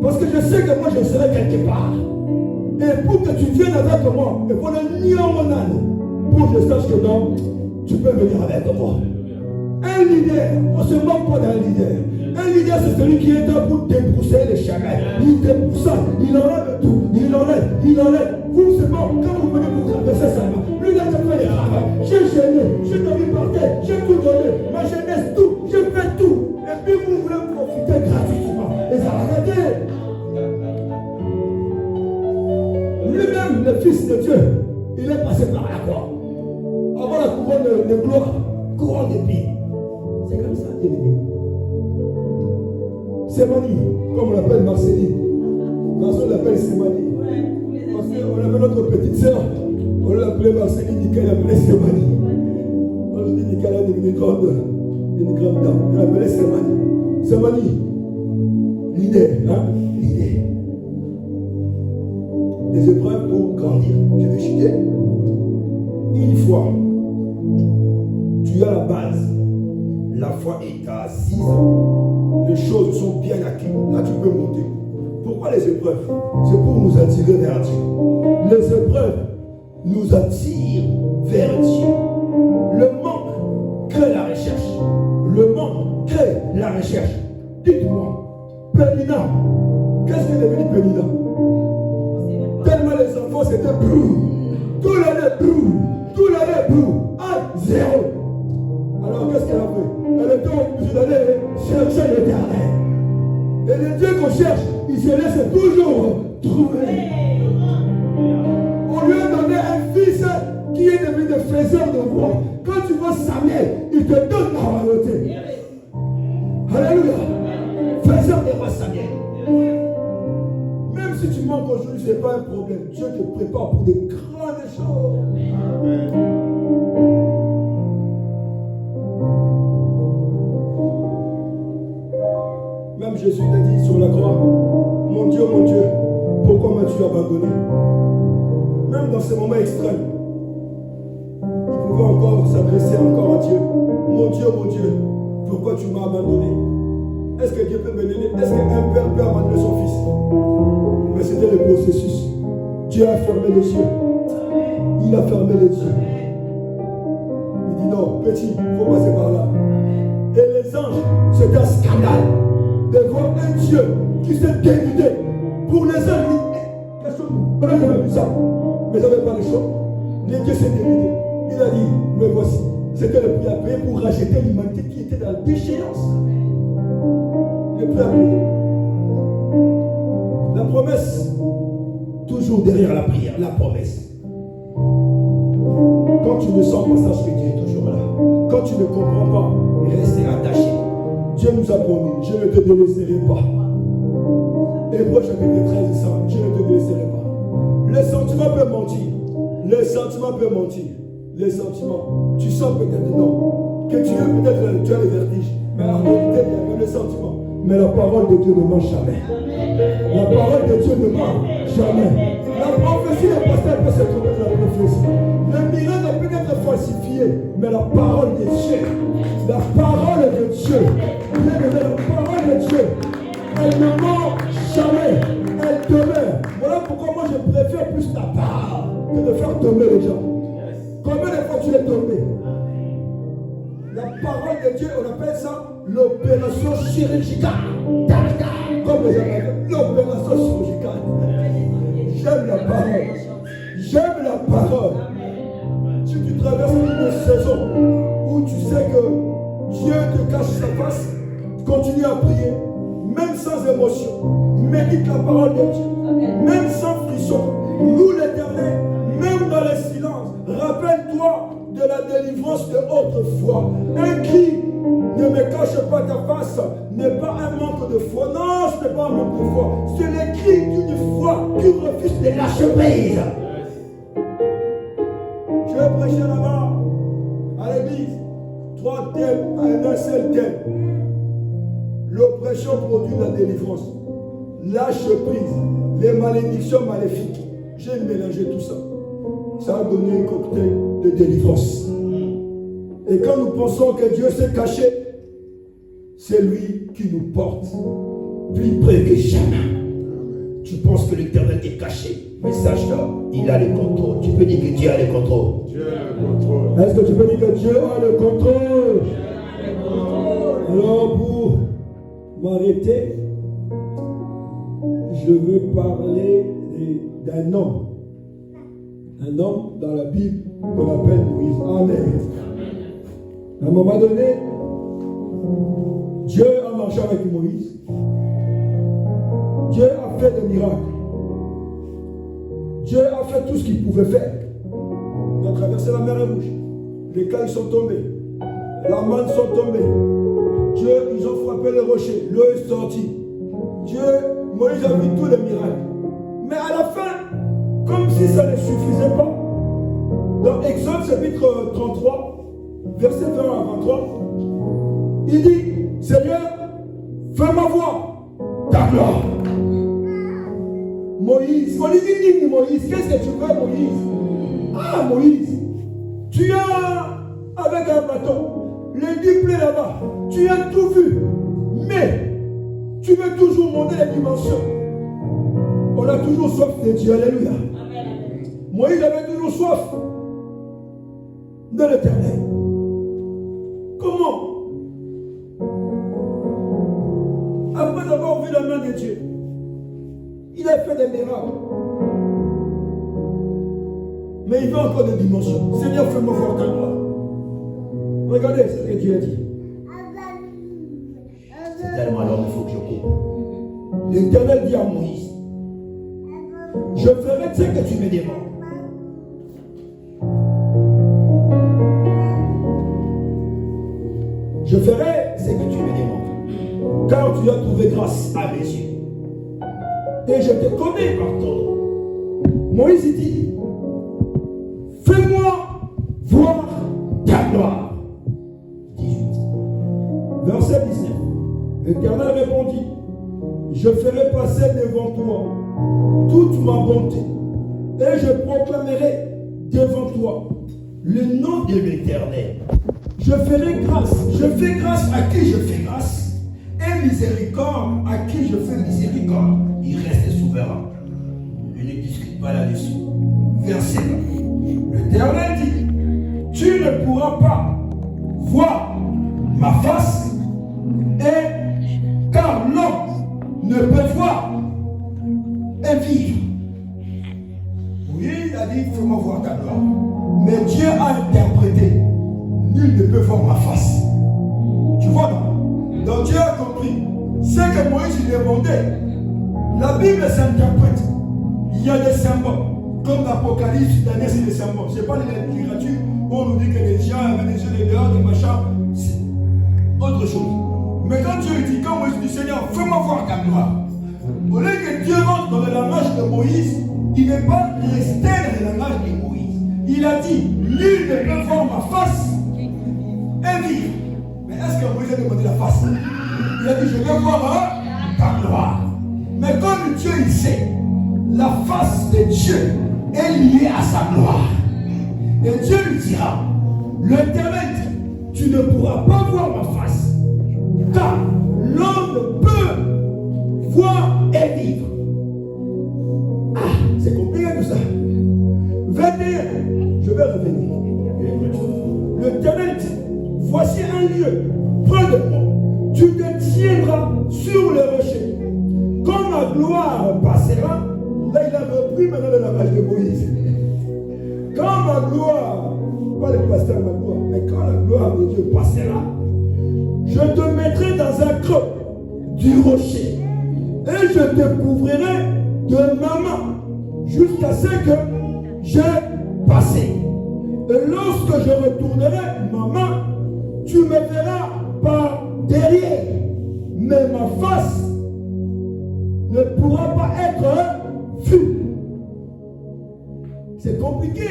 Parce que je sais que moi je serai quelque part. Et pour que tu viennes avec moi, il faut le nion mon âne. Pour que je sache que non, tu peux venir avec moi. Un leader, on ne se moque pas d'un leader. Un leader, c'est celui qui est là pour débrousser les chemins. Il débrousse, il enlève tout, il enlève. Vous, c'est bon, quand vous venez vous traverser ça, lui, il a fait les travaux. J'ai gêné, j'ai dormi par terre, j'ai tout donné, ma jeunesse, tout, j'ai fait tout. Et puis vous voulez profiter gratuitement. Et ça va arrêter. Lui-même, le Fils de Dieu, il est passé par la croix. Avant la couronne de gloire, couronne d'épines. C'est comme ça, bien-aimé. Sémani, comme on l'appelle Marceline. Marceline l'appelle Sémani. Parce qu'on avait notre petite sœur, on l'appelait Marceline, Nickel l'appelait Sémani. Aujourd'hui, Nickel est devenue une grande dame. On l'appelait Sémani. Sémani, l'idée, l'idée. Des épreuves pour grandir. Je vais chuter. Une fois, tu as la base. La foi est assise. Les choses sont bien acquises. Là, tu peux monter. Pourquoi les épreuves? C'est pour nous attirer vers Dieu. Les épreuves nous attirent vers Dieu. Le manque crée la recherche. Le manque crée la recherche. Dites-moi, Pénina, qu'est-ce qu'elle est devenue Pénina? Tellement les enfants c'était brou. Tout l'année brou. À zéro. Alors qu'est-ce qu'elle a fait? Elle était obligée d'aller chercher l'Éternel. Et le Dieu qu'on cherche, il se laisse toujours trouver. On lui a donné un fils qui est devenu le faiseur de voix. Quand tu vois Samuel, il te donne la royauté. Alléluia. Faiseur de voix Samuel. Même si tu manques aujourd'hui, ce n'est pas un problème. Dieu te prépare pour des grandes choses. Amen. Même Jésus l'a dit sur la croix, mon Dieu, pourquoi m'as-tu abandonné? Même dans ces moments extrêmes, il pouvait encore s'adresser encore à Dieu. Mon Dieu, pourquoi tu m'as abandonné? Est-ce que Dieu peut me donner? Est-ce qu'un père peut abandonner son fils? Mais c'était le processus. Dieu a fermé les yeux. Il a fermé les yeux. Il dit non, petit, il faut passer par là. Et les anges, c'était un scandale de voir un Dieu qui s'est dénudé. Pour les hommes, on n'a jamais vu ça. Mais j'avais pas le choix. Les dieux s'est dénudé. Il a dit, me voici. C'était le prix à payer pour racheter l'humanité qui était dans la déchéance. Le prix à payer. La promesse, toujours derrière la prière, la promesse. Quand tu ne sens pas, sache que Dieu est toujours là. Quand tu ne comprends pas, reste attaché. Dieu nous a promis, je ne te délaisserai pas. Hébreux chapitre 13, ça, je ne te délaisserai pas. Les sentiments peuvent mentir. Les sentiments peuvent mentir. Les sentiments, tu sens peut-être non. Que tu as peut-être tu as le vertige. Mais en réalité, il y a même les sentiments. Mais la parole de Dieu ne ment jamais. La parole de Dieu ne ment jamais. La prophétie, le pasteur peut se tromper de la prophétie. Le miracle peut être falsifié. Mais la parole de Dieu, la parole de Dieu, la parole de Dieu, elle ne ment jamais. Elle demeure. Voilà pourquoi moi je préfère plus ta parole que de faire tomber les gens. Combien de fois tu es tombé? La parole de Dieu, on appelle ça l'opération chirurgicale. Comme les Américains, l'opération chirurgicale. J'aime la parole. J'aime la parole. Si tu traverses une saison où tu sais que Dieu te cache sa face, continue à prier, même sans émotion. Médite la parole de Dieu, même sans frisson. Loue l'Éternel, même dans le silence. Rappelle-toi de la délivrance de autrefois. Un cri, ne me cache pas ta face, n'est pas un manque de foi. Non, ce n'est pas un manque de foi. C'est de lâcher prise. Je vais prêcher là-bas, à l'église, 3 thèmes, un seul thème. L'oppression produit la délivrance. Lâche prise, les malédictions maléfiques. J'ai mélangé tout ça. Ça a donné un cocktail de délivrance. Et quand nous pensons que Dieu s'est caché, c'est lui qui nous porte. Plus près que jamais. Tu penses que l'Éternel est caché, mais sache-le, il a le contrôle. Tu peux dire que Dieu a le contrôle. Dieu a le contrôle. Est-ce que tu peux dire que Dieu a le contrôle? Alors pour m'arrêter, je veux parler d'un homme. Un homme dans la Bible qu'on appelle Moïse. Amen. À un moment donné, Dieu a marché avec Moïse. Dieu a fait des miracles. Dieu a fait tout ce qu'il pouvait faire. Il a traversé la mer Rouge. Les cailles sont tombées. Les mannes sont tombées. Dieu, ils ont frappé les rochers. L'eau est sortie. Dieu, Moïse a vu tous les miracles. Mais à la fin, comme si ça ne suffisait pas, dans Exode chapitre 33, verset 20 à 23, il dit, Seigneur, fais-moi voir ta gloire. Moïse, on lui dit, Moïse, qu'est-ce que tu veux, Moïse? Ah, Moïse, tu as, avec un bâton, les 10 plaies là-bas, tu as tout vu, mais tu veux toujours monter les dimensions. On a toujours soif de Dieu, alléluia. Amen. Moïse avait toujours soif de l'Éternel. Comment? Après avoir vu la main de Dieu, il a fait des miracles. Mais il veut encore des dimensions. Seigneur, fais-moi voir ta gloire. Regardez ce que Dieu a dit. C'est tellement long, il faut que je coupe. L'Éternel dit à Moïse, je ferai ce que tu me demandes. Je ferai ce que tu me demandes. Car tu as trouvé grâce à mes yeux. Et je te connais par ton nom. Moïse dit, fais-moi voir ta gloire. 18. Verset 19. L'Éternel répondit, je ferai passer devant toi toute ma bonté, et je proclamerai devant toi le nom de l'Éternel. Je ferai grâce. Je fais grâce à qui je fais grâce, et miséricorde à qui je fais miséricorde. Il reste souverain. Je ne discute pas là-dessus. Verset 1. L'Éternel dit, tu ne pourras pas voir ma face, et car l'homme ne peut voir et vivre. Oui, il a dit, fais-moi voir ta gloire. Mais Dieu a interprété, nul ne peut voir ma face. Tu vois, donc Dieu a compris. Ce que Moïse demandait, la Bible s'interprète. Il y a des symboles. Comme l'Apocalypse, Daniel, c'est des symboles. Ce n'est pas les littératures où on nous dit que les gens avaient des yeux, des gars, des machins. C'est autre chose. Mais quand Dieu dit, quand Moïse dit, Seigneur, fais-moi voir ta gloire. Au lieu que Dieu rentre dans le langage de Moïse, il n'est pas resté dans le langage de Moïse. Il a dit, nul ne peut voir ma face et vivre. Mais est-ce que Moïse a demandé la face? Il a dit, je veux voir ta gloire. Mais comme Dieu il sait, la face de Dieu est liée à sa gloire. Et Dieu lui dira, l'Éternel dit, tu ne pourras pas voir ma face, car l'homme peut voir et vivre. Ah, c'est compliqué tout ça. 21, je vais revenir. L'Éternel dit, voici un lieu près de moi. Tu te tiendras sur le rocher. Quand ma gloire passera, là il a repris maintenant le langage de Moïse. Quand ma gloire, pas le pasteur ma gloire, mais quand la gloire de Dieu passera, je te mettrai dans un creux du rocher et je te couvrirai de ma main jusqu'à ce que j'ai passé. Et lorsque je retournerai ma main, tu me verras par derrière, mais ma face ne pourra pas être vue. C'est compliqué.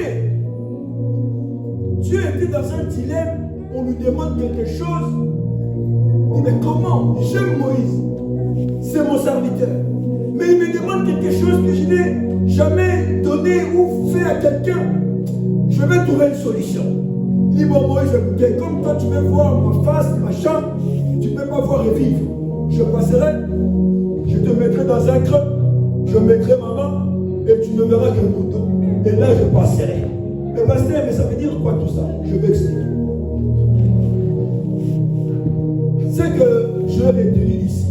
Dieu était dans un dilemme. On lui demande quelque chose. Il dit, mais comment? J'aime Moïse. C'est mon serviteur. Mais il me demande quelque chose que je n'ai jamais donné ou fait à quelqu'un. Je vais trouver une solution. Il dit, bon Moïse, écoutez, comme toi tu veux voir ma face, ma chambre, tu ne peux pas voir et vivre. Je passerai, je te mettrai dans un creux, je mettrai ma main et tu ne verras que mon dos. Et là je passerai. Mais pasteur, mais ça veut dire quoi tout ça? Je vais expliquer. C'est que je l'ai tenu ici.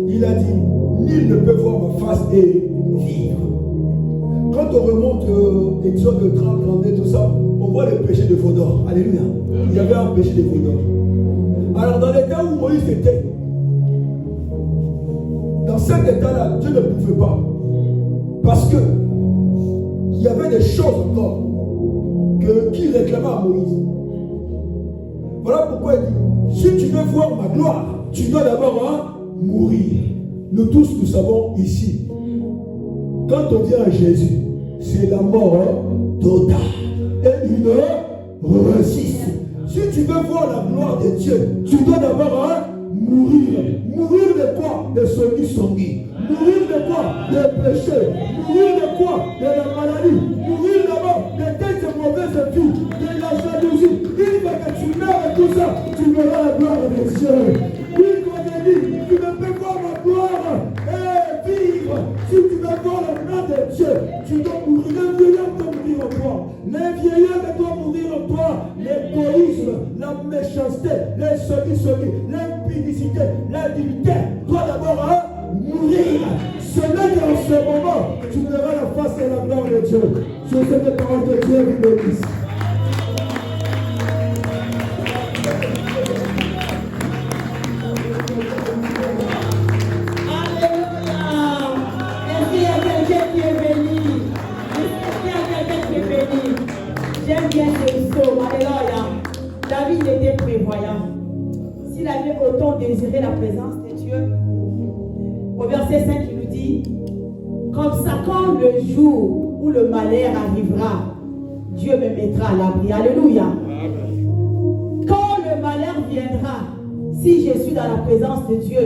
Il a dit, nul ne peut voir ma face et vivre. Quand on remonte Exode 30, 32, tout ça, on voit le péché de Vaudor. Alléluia. Il y avait un péché de Vaudor. Alors dans l'état où Moïse était, dans cet état-là, Dieu ne pouvait pas. Parce que il y avait des choses encore qui réclamaient à Moïse. Voilà pourquoi il dit, si tu veux voir ma gloire, tu dois d'abord mourir. Nous tous, nous savons ici, quand on vient à Jésus, c'est la mort totale. Et une résiste. Si tu veux voir la gloire de Dieu, tu dois d'abord mourir. Mourir de quoi? De sanguis. Mourir de quoi? De péché. Mourir de quoi? De la maladie. Mourir d'abord de tes mauvaises vies, de la jalousie. Il faut que tu meurs et tout ça, tu verras la gloire de Dieu. Oui, comme il dit, tu ne peux voir ma gloire et vivre. Si tu veux voir la gloire de Dieu, tu dois mourir. Les vieillards doivent mourir en toi. Les vieillards doivent mourir en toi. L'égoïsme, la méchanceté, les solis, l'impudicité, l'indignité doit d'abord mourir. Ce n'est qu'en ce moment tu verras la face et la gloire de Dieu. Sur cette parole de Dieu vous bénisse. J'aime bien ce psaume, alléluia. David était prévoyant. S'il avait autant désiré la présence de Dieu, au verset 5, il nous dit, comme ça, quand le jour où le malheur arrivera, Dieu me mettra à l'abri. Alléluia. Quand le malheur viendra, si je suis dans la présence de Dieu,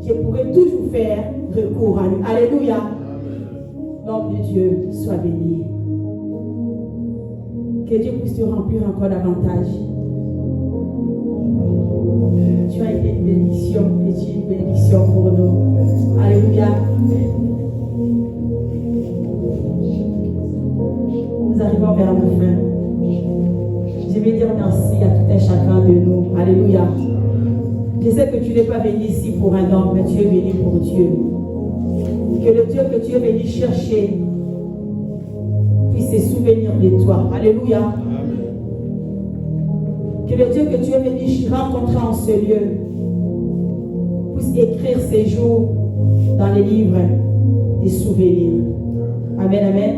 je pourrai toujours faire recours à lui. Alléluia. L'homme de Dieu soit béni. Que Dieu puisse te remplir encore davantage. Tu as été une bénédiction et tu es une bénédiction pour nous. Alléluia. Nous arrivons vers la fin. Je vais dire merci à tout un chacun de nous. Alléluia. Je sais que tu n'es pas venu ici pour un homme, mais tu es venu pour Dieu. Que le Dieu que tu es venu chercher puisse se souvenir de toi. Alléluia. Que le Dieu que tu es venu rencontrer en ce lieu puisse écrire ces jours dans les livres des souvenirs. Amen, amen.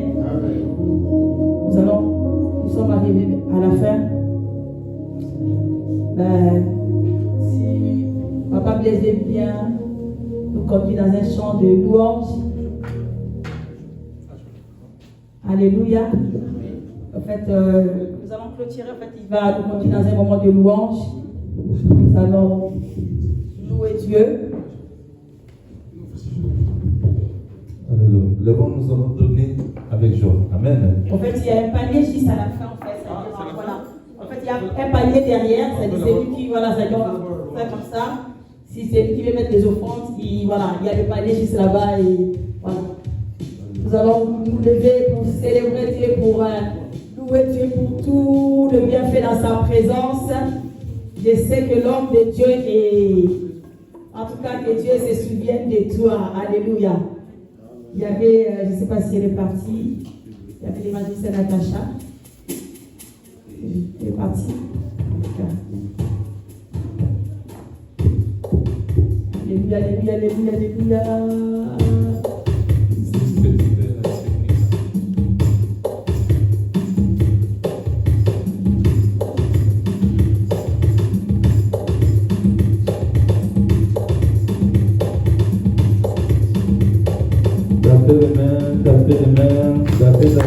Nous sommes arrivés à la fin. Si Papa Blaise bien, nous conduit dans un chant de louange. Alléluia. En fait, nous allons clôturer. En fait, il va nous conduire dans un moment de louange. Nous allons louer Dieu. Alléluia. Le vent nous allons donner avec joie. Amen. En fait, il y a un panier juste à la fin. En fait, voilà. En fait, il y a un panier derrière. C'est lui qui, voilà, ça doit faire comme ça. Si c'est lui qui veut mettre les offrandes, il y a le panier juste là-bas. Et voilà. Nous allons nous lever pour célébrer Dieu, pour louer Dieu pour tout le bienfait dans sa présence. Je sais que l'homme de Dieu est... En tout cas, que Dieu se souvienne de toi. Alléluia. Il y avait, je ne sais pas si elle est partie, il y avait l'évangéliste Natacha. Elle est partie. Alléluia, alléluia, alléluia, alléluia. Tapez les mains, tapez les mains, tapez Moi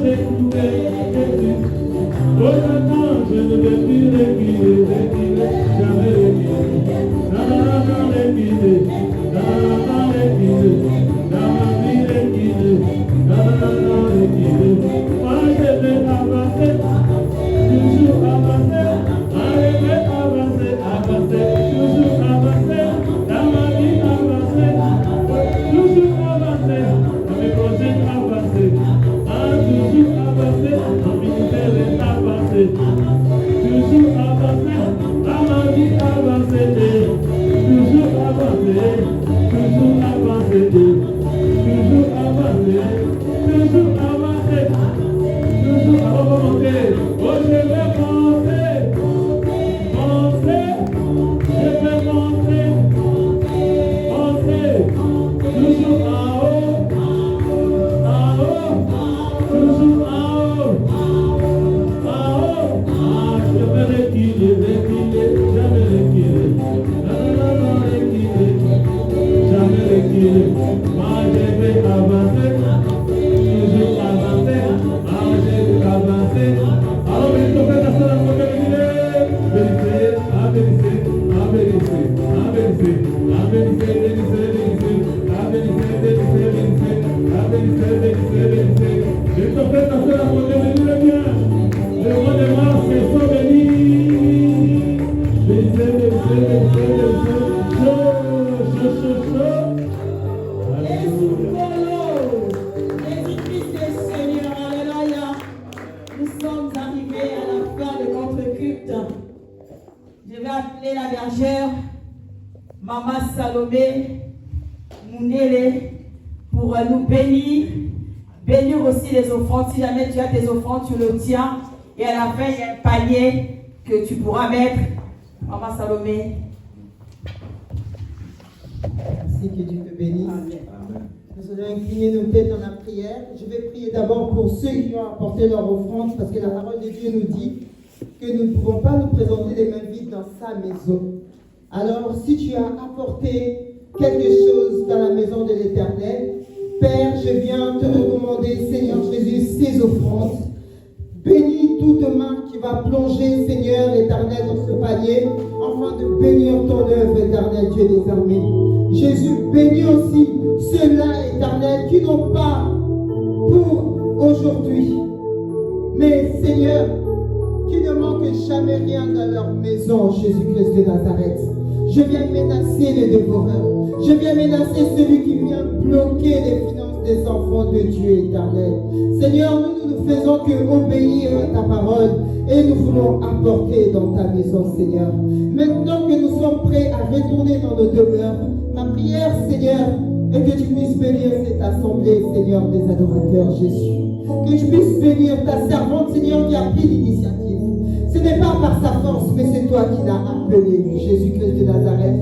j'ai trouvé ménagère, Maman Salomé Mounele, pour nous bénir. Bénir aussi les offrandes. Si jamais tu as tes offrandes, tu le tiens. Et à la fin, il y a un panier que tu pourras mettre. Maman Salomé. Merci, que Dieu te bénisse. Nous allons incliner nos têtes dans la prière. Je vais prier d'abord pour ceux qui ont apporté leur offrande, parce que la parole de Dieu nous dit que nous ne pouvons pas nous présenter les mains vides dans sa maison. Alors, si tu as apporté quelque chose dans la maison de l'Éternel, Père, je viens te recommander, Seigneur Jésus, ces offrandes. Bénis toute main qui va plonger, Seigneur éternel, dans ce panier, afin de bénir ton œuvre, éternel Dieu des armées. Jésus, bénis aussi ceux-là, éternel, qui n'ont pas pour aujourd'hui, mais Seigneur, qui ne manquent jamais rien dans leur maison, Jésus-Christ de Nazareth. Je viens menacer les dévoreurs. Je viens menacer celui qui vient bloquer les finances des enfants de Dieu éternel. Seigneur, nous ne faisons que obéir à ta parole et nous voulons apporter dans ta maison, Seigneur. Maintenant que nous sommes prêts à retourner dans nos demeures, ma prière, Seigneur, est que tu puisses bénir cette assemblée, Seigneur, des adorateurs, Jésus. Que tu puisses bénir ta servante, Seigneur, qui a pris l'initiative. Ce n'est pas par sa force, mais c'est toi qui l'as appelé, Jésus-Christ de Nazareth.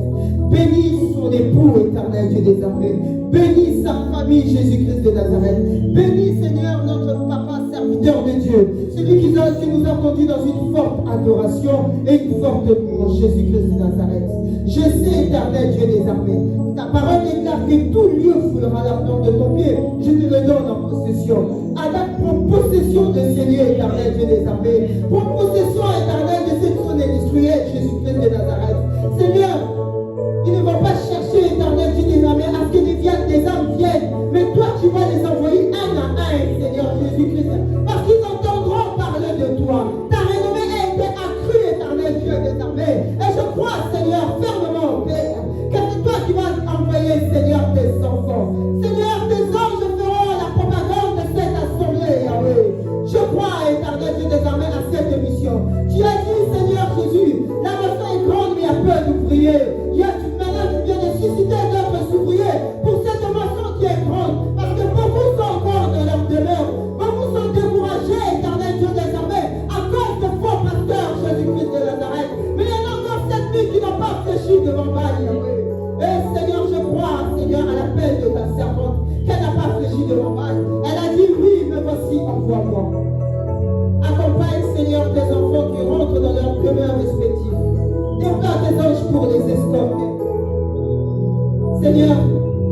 Bénis son époux, éternel Dieu des armées. Bénis sa famille, Jésus-Christ de Nazareth. Bénis, Seigneur, notre papa, serviteur de Dieu. Celui qui nous a conduits dans une forte adoration et une forte louange, Jésus-Christ de Nazareth. Je sais, éternel Dieu des armées, ta parole déclare que tout lieu foulera la plante de ton pied. Je te le donne en possession. Adapte prends possession de ces lieux, éternel Dieu des armées. Prends possession, éternel, de cette zone industrielle, Jésus-Christ de Nazareth. Seigneur, ils ne vont pas chercher, éternel Dieu des armées, à ce que des âmes viennent. Mais toi, tu vas les envoyer un à un, Seigneur Jésus-Christ. Parce qu'ils entendront parler de toi. Ta renommée a été accrue, éternel Dieu des armées. Et je crois, Seigneur, fermement, Père, que c'est toi qui vas envoyer, Seigneur, tes enfants. Seigneur, tes anges feront la propagande de cette assemblée, Yahweh. Je crois, éternel Dieu des armées, à cette mission. Tu as dit, Seigneur Jésus, la mission est grande, mais il y a peu d'ouvriers. Maintenant, tu viens de susciter d'autres ouvriers pour cette mission qui est grande. Parce que beaucoup sont encore dans leur demeure. Beaucoup sont découragés, éternel Dieu des armées, à cause de faux pasteurs, Jésus-Christ de Nazareth. Mais il y en a encore cette nuit qui n'ont pas fléchi devant Baal, Yahweh. Et Seigneur, je crois, Seigneur, à l'appel de ta servante, qu'elle n'a pas fléchi devant Baal. Elle a dit, oui, me voici, envoie-moi. Accompagne, Seigneur, tes enfants qui rentrent dans leurs demeures respectives. Déploie tes anges pour les escorter. Seigneur,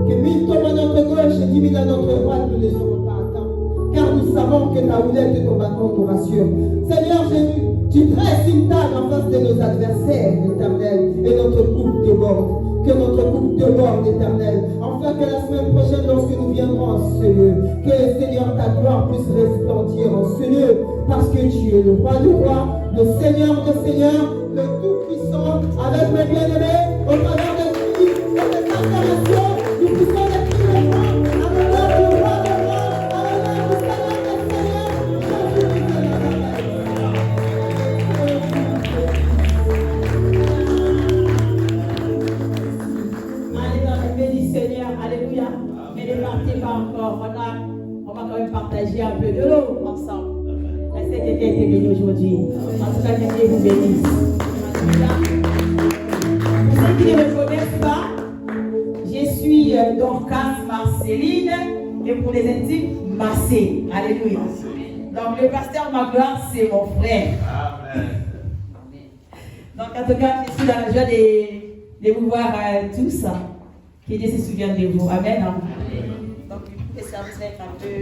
que 1000 tombent à notre gauche et 10 000 à notre droite, nous ne les aurons pas atteints. Car nous savons que ta houlette et ton bâton nous rassurent. Seigneur Jésus, tu dresses une table en face de nos adversaires, éternel, et notre coupe déborde. Que notre coupe déborde, éternel. Enfin, que la semaine prochaine, lorsque nous viendrons en ce lieu, que Seigneur, ta gloire puisse resplendir en ce lieu. Parce que tu es le roi du roi, le Seigneur des seigneurs, le Tout-Puissant, avec mes bien-aimés, au travers de Christ et de sa résurrection, nous puissions les prier le roi, à l'honneur du roi des rois, à l'honneur du Seigneur des seigneurs, Jésus-Christ de Nazareth. Allez, béni Seigneur, alléluia. Mais ne partez pas encore, on va quand même partager un peu de l'eau ensemble. Laissez quelqu'un être béni aujourd'hui. En tout cas, que Dieu vous bénisse. Pour ceux qui ne me connaissent pas, je suis Dorcas Marceline et pour les intimes, Massé. Alléluia. Donc le pasteur Magloire, c'est mon frère. Amen. Donc en tout cas, je suis dans la joie de vous voir tous. Que Dieu se souvienne de vous. Amen. Donc, le service va être un peu